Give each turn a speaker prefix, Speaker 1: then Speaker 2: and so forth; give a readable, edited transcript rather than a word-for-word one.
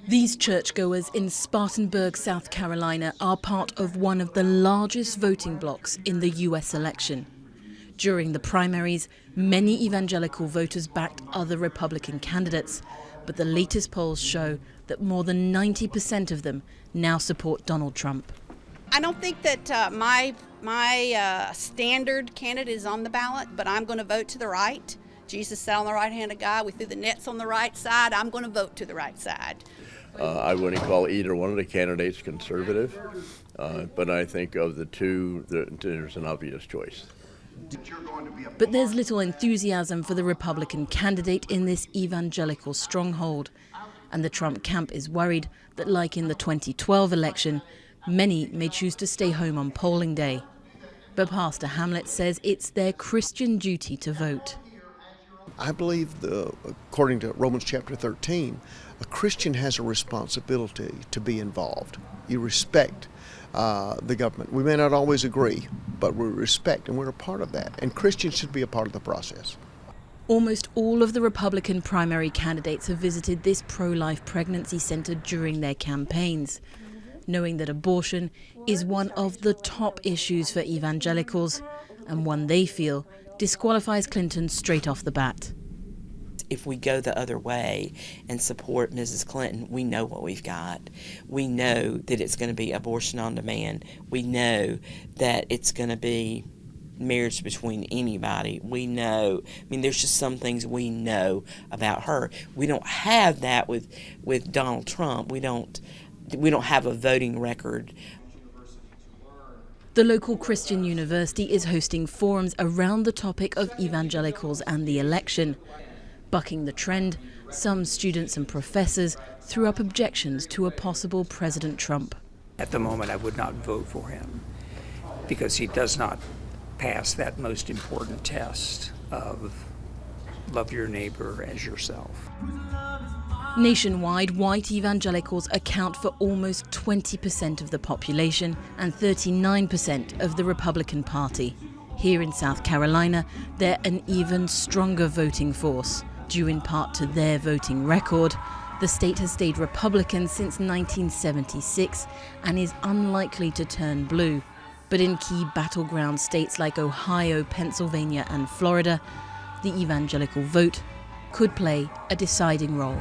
Speaker 1: These churchgoers in Spartanburg, South Carolina, are part of one of the largest voting blocs in the US election. During the primaries, many evangelical voters backed other Republican candidates, but the latest polls show that more than 90% of them now support Donald Trump.
Speaker 2: I don't think that my standard candidate is on the ballot, but I'm going to vote to the right. Jesus sat on the right hand of God. We threw the nets on the right side. I'm going to vote to the right side.
Speaker 3: I wouldn't call either one of the candidates conservative, but I think of the two, there's an obvious choice.
Speaker 1: But there's little enthusiasm for the Republican candidate in this evangelical stronghold. And the Trump camp is worried that, like in the 2012 election, many may choose to stay home on polling day. But Pastor Hamlet says it's their Christian duty to vote.
Speaker 4: I believe, according to Romans chapter 13, a Christian has a responsibility to be involved. You respect the government. We may not always agree, but we respect, and we're a part of that. And Christians should be a part of the process.
Speaker 1: Almost all of the Republican primary candidates have visited this pro-life pregnancy center during their campaigns, knowing that abortion is one of the top issues for evangelicals, and one they feel disqualifies Clinton straight off the bat.
Speaker 5: If we go the other way and support Mrs. Clinton, we know what we've got. We know that it's going to be abortion on demand. We know that it's going to be marriage between anybody. We know, there's just some things we know about her. We don't have that with Donald Trump. We don't have a voting record.
Speaker 1: The local Christian university is hosting forums around the topic of evangelicals and the election. Bucking the trend, some students and professors threw up objections to a possible President Trump.
Speaker 6: At the moment, I would not vote for him because he does not pass that most important test of love your neighbor as yourself.
Speaker 1: Nationwide, white evangelicals account for almost 20% of the population and 39% of the Republican Party. Here in South Carolina, they're an even stronger voting force. Due in part to their voting record, the state has stayed Republican since 1976 and is unlikely to turn blue. But in key battleground states like Ohio, Pennsylvania and Florida, the evangelical vote could play a deciding role.